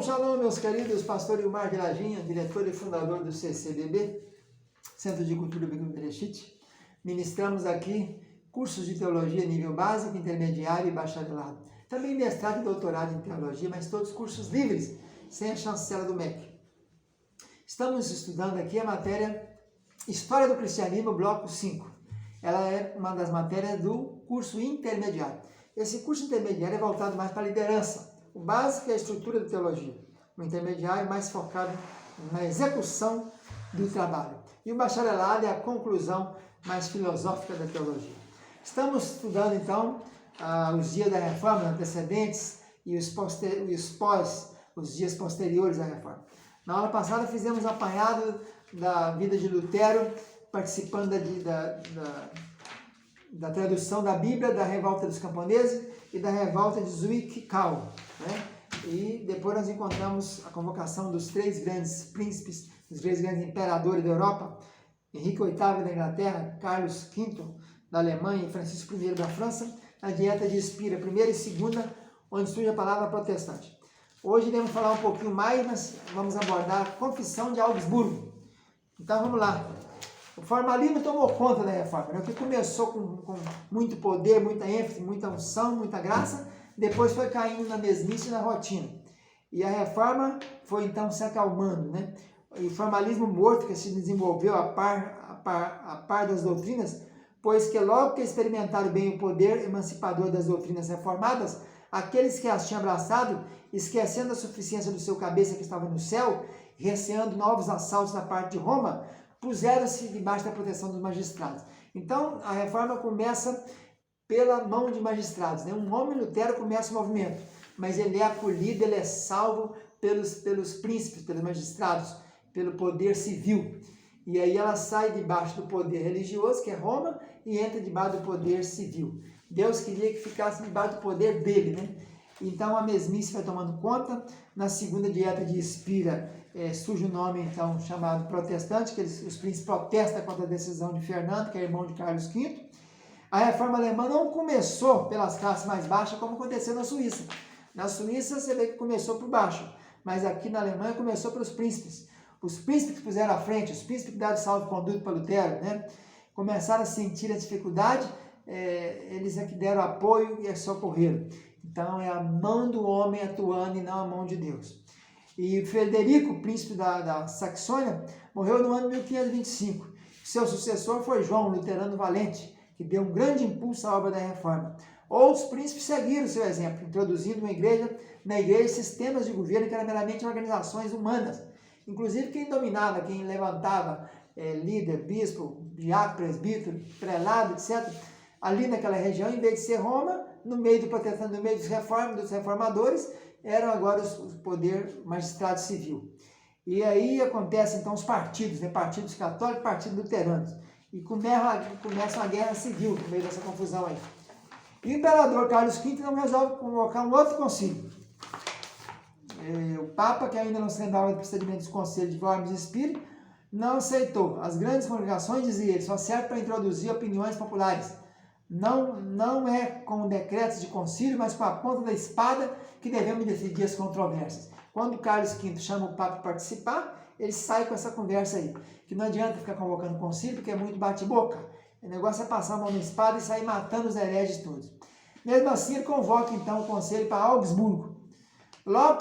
Shalom, meus queridos, pastor Ilmar de Lajinha, diretor e fundador do CCBB, Centro de Cultura Bíblica Bereshit. Ministramos aqui cursos de teologia nível básico, intermediário e bacharelado. Também mestrado e doutorado em teologia, mas todos cursos livres, sem a chancela do MEC. Estamos estudando aqui a matéria História do Cristianismo, bloco 5. Ela é uma das matérias do curso intermediário. Esse curso intermediário é voltado mais para a liderança. O básico é a estrutura da teologia. O intermediário é mais focado na execução do trabalho. E o bacharelado é a conclusão mais filosófica da teologia. Estamos estudando, então, os dias da reforma, antecedentes, e os dias posteriores à reforma. Na aula passada fizemos um apanhado da vida de Lutero, participando da tradução da Bíblia, da revolta dos camponeses e da revolta de Zwickau, né? E depois nós encontramos a convocação dos três grandes príncipes, dos três grandes imperadores da Europa, Henrique VIII da Inglaterra, Carlos V da Alemanha e Francisco I da França, na dieta de Espira, primeira e segunda, onde surge a palavra protestante. Hoje iremos falar um pouquinho mais, mas vamos abordar a Confissão de Augsburgo. Então vamos lá. O formalismo tomou conta da reforma, né? Que começou com muito poder, muita ênfase, muita unção, muita graça, depois foi caindo na mesmice e na rotina. E a reforma foi então se acalmando, né? E o formalismo morto que se desenvolveu a par das doutrinas, pois que logo que experimentaram bem o poder emancipador das doutrinas reformadas, aqueles que as tinham abraçado, esquecendo a suficiência do seu cabeça que estava no céu, receando novos assaltos da parte de Roma, puseram-se debaixo da proteção dos magistrados. Então, a reforma começa pela mão de magistrados, né? Um homem Lutero começa o movimento, mas ele é acolhido, ele é salvo pelos príncipes, pelos magistrados, pelo poder civil. E aí ela sai debaixo do poder religioso, que é Roma, e entra debaixo do poder civil. Deus queria que ficasse debaixo do poder dele, né? Então a mesmice vai tomando conta. Na segunda dieta de Espira surge o nome então chamado protestante, que os príncipes protestam contra a decisão de Fernando, que é irmão de Carlos V. A reforma alemã não começou pelas classes mais baixas, como aconteceu na Suíça. Na Suíça você vê que começou por baixo, mas aqui na Alemanha começou pelos príncipes. Os príncipes que puseram à frente, os príncipes que deram salvo-conduto para Lutero, né? Começaram a sentir a dificuldade, eles é que deram apoio e socorreram. Então é a mão do homem atuando e não a mão de Deus. E Frederico, príncipe da Saxônia, morreu no ano 1525. Seu sucessor foi João, luterano valente, que deu um grande impulso à obra da reforma. Outros príncipes seguiram seu exemplo, introduzindo na igreja sistemas de governo que eram meramente organizações humanas. Inclusive quem dominava, quem levantava líder, bispo, diácono, presbítero, prelado, etc., ali naquela região, em vez de ser Roma, no meio do protestante, no meio dos reformadores, eram agora o poder magistrado civil. E aí acontecem então os partidos, né? Partidos católicos e partidos luteranos. E começa uma guerra civil no meio dessa confusão aí. E o imperador Carlos V não resolve convocar um outro concílio. O Papa, que ainda não se lembrava do procedimento dos conselhos de Worms e Spire, não aceitou. As grandes congregações, dizia ele, só serve para introduzir opiniões populares. Não é com decretos de concílio, mas com a ponta da espada que devemos decidir as controvérsias. Quando Carlos V chama o Papa para participar, ele sai com essa conversa aí. Que não adianta ficar convocando concílio, porque é muito bate-boca. O negócio é passar a mão na espada e sair matando os hereges todos. Mesmo assim, ele convoca então o conselho para Augsburgo. Logo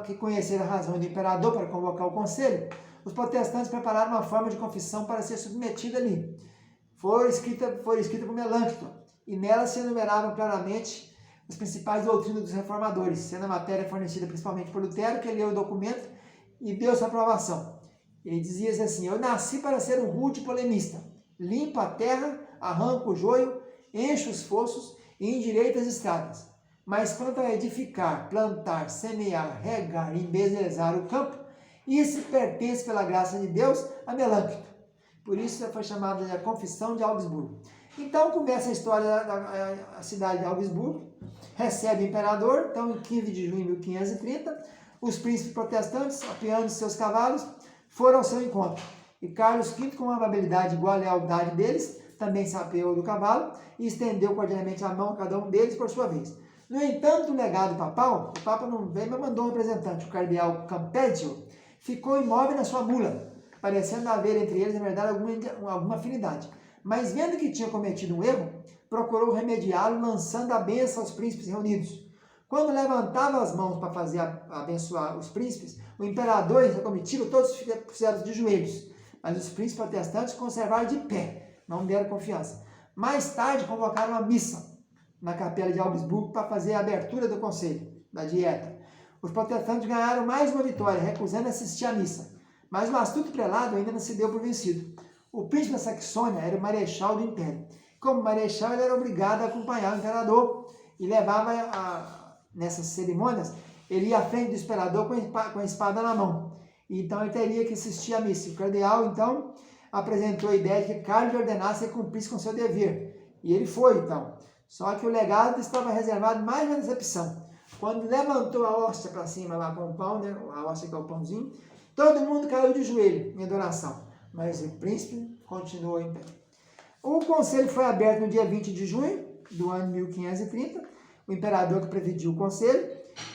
que conheceram a razão do imperador para convocar o conselho, os protestantes prepararam uma forma de confissão para ser submetida ali. Foi escrita por Melanchthon, e nela se enumeravam claramente as principais doutrinas dos reformadores, sendo a matéria fornecida principalmente por Lutero, que leu o documento e deu sua aprovação. Ele dizia assim: eu nasci para ser um rude polemista, limpo a terra, arranco o joio, encho os fossos e endireito as estradas. Mas quanto a edificar, plantar, semear, regar e embelezar o campo, isso pertence pela graça de Deus a Melanchthon. Por isso foi chamada de a Confissão de Augsburgo. Então começa a história da cidade de Augsburgo, recebe o imperador, então em 15 de junho de 1530, os príncipes protestantes, apeando seus cavalos, foram ao seu encontro. E Carlos V, com uma amabilidade igual à lealdade deles, também se apeou do cavalo e estendeu cordialmente a mão a cada um deles por sua vez. No entanto, o legado papal, o Papa não veio, mas mandou um representante, o cardeal Campeggio, ficou imóvel na sua mula, parecendo haver entre eles, na verdade, alguma afinidade. Mas vendo que tinha cometido um erro, procurou remediá-lo, lançando a bênção aos príncipes reunidos. Quando levantava as mãos para fazer abençoar os príncipes, o imperador e a comitiva todos fizeram de joelhos, mas os príncipes protestantes conservaram de pé, não deram confiança. Mais tarde, convocaram uma missa na capela de Augsburgo para fazer a abertura do conselho, da dieta. Os protestantes ganharam mais uma vitória, recusando assistir à missa. Mas o astuto prelado ainda não se deu por vencido. O príncipe da Saxônia era o marechal do império. Como marechal, ele era obrigado a acompanhar o imperador e levava nessas cerimônias, ele ia à frente do imperador com a espada na mão. Então ele teria que assistir à missa. O cardeal, então, apresentou a ideia de que Carlos ordenasse e cumprisse com seu dever. E ele foi, então. Só que o legado estava reservado mais na recepção. Quando levantou a hóstia para cima lá com o pão, né, a hóstia que é o pãozinho, todo mundo caiu de joelho em adoração. Mas o príncipe continuou em pé. O conselho foi aberto no dia 20 de junho do ano 1530. O imperador que presidiu o conselho.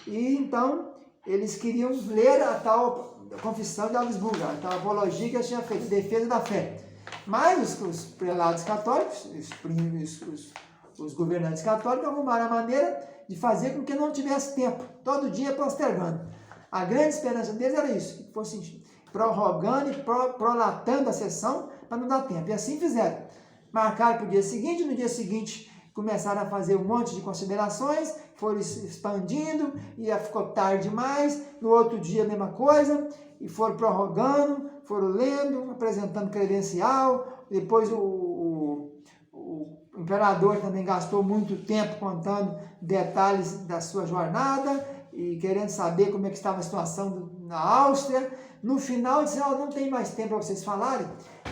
E então eles queriam ler a tal confissão de Augsburgo, a tal apologia que eles tinham feito, defesa da fé. Mas os prelados católicos, os governantes católicos arrumaram a maneira de fazer com que não tivesse tempo, todo dia postergando. A grande esperança deles era isso, que fosse prorrogando e prolatando a sessão para não dar tempo. E assim fizeram. Marcaram para o dia seguinte, no dia seguinte começaram a fazer um monte de considerações, foram expandindo, e ficou tarde demais, no outro dia a mesma coisa, e foram prorrogando, foram lendo, apresentando credencial, depois o imperador também gastou muito tempo contando detalhes da sua jornada e querendo saber como é que estava a situação na Áustria. No final, disse, não tem mais tempo para vocês falarem,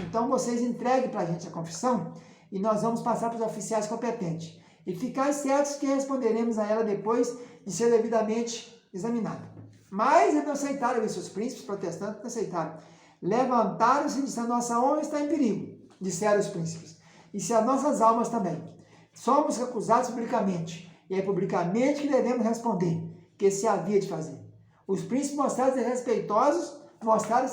então vocês entreguem para a gente a confissão e nós vamos passar para os oficiais competentes. E ficar certos que responderemos a ela depois de ser devidamente examinada. Mas eles não aceitaram isso, os príncipes protestantes não aceitaram. Levantaram-se e disseram, nossa honra está em perigo, disseram os príncipes. E se as nossas almas também. Somos recusados publicamente, e é publicamente que devemos responder, que se havia de fazer. Os príncipes mostraram-se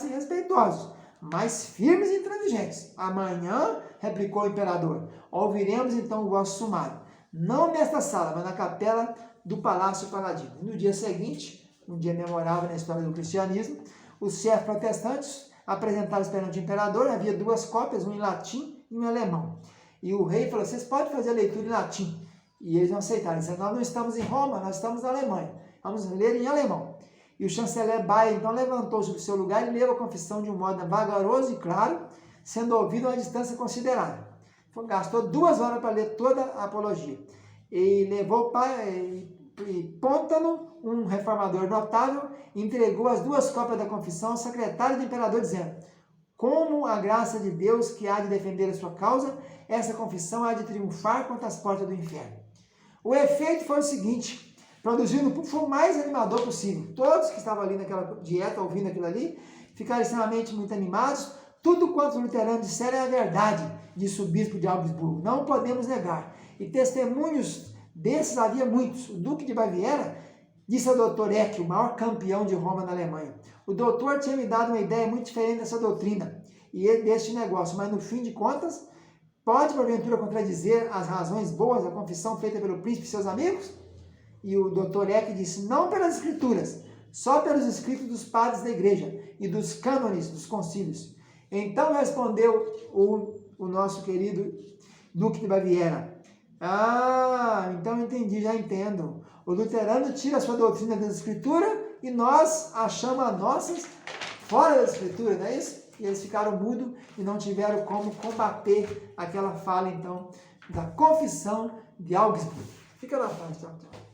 respeitosos, mas firmes e intransigentes. Amanhã, replicou o imperador, ouviremos então o vosso sumário, não nesta sala, mas na capela do Palácio Paladino. No dia seguinte, um dia memorável na história do cristianismo, os chefes protestantes apresentaram perante o imperador, havia duas cópias, um em latim e um em alemão. E o rei falou, vocês podem fazer a leitura em latim. E eles não aceitaram, disseram, nós não estamos em Roma, nós estamos na Alemanha, vamos ler em alemão. E o chanceler Bayer, então, levantou-se do seu lugar e leu a confissão de um modo vagaroso e claro, sendo ouvido a uma distância considerável. Gastou 2 horas para ler toda a apologia. E levou Pôntano, um reformador notável, entregou as 2 cópias da confissão ao secretário do imperador, dizendo, como a graça de Deus que há de defender a sua causa, essa confissão há de triunfar contra as portas do inferno. O efeito foi o seguinte, produzindo o público o mais animador possível. Todos que estavam ali naquela dieta, ouvindo aquilo ali, ficaram extremamente muito animados. Tudo quanto os luteranos disseram é a verdade, disse o bispo de Augsburgo. Não podemos negar. E testemunhos desses havia muitos. O duque de Baviera disse ao doutor Eck, o maior campeão de Roma na Alemanha. O doutor tinha me dado uma ideia muito diferente dessa doutrina e deste negócio, mas no fim de contas, pode porventura contradizer as razões boas da confissão feita pelo príncipe e seus amigos? E o doutor Eck disse, não pelas escrituras, só pelos escritos dos padres da igreja e dos cânones dos concílios. Então respondeu o nosso querido Duque de Baviera, então entendi, já entendo. O luterano tira a sua doutrina da escritura e nós achamos as nossas fora da escritura, não é isso? E eles ficaram mudos e não tiveram como combater aquela fala, então, da confissão de Augsburgo. Fica na paz, tchau, tchau.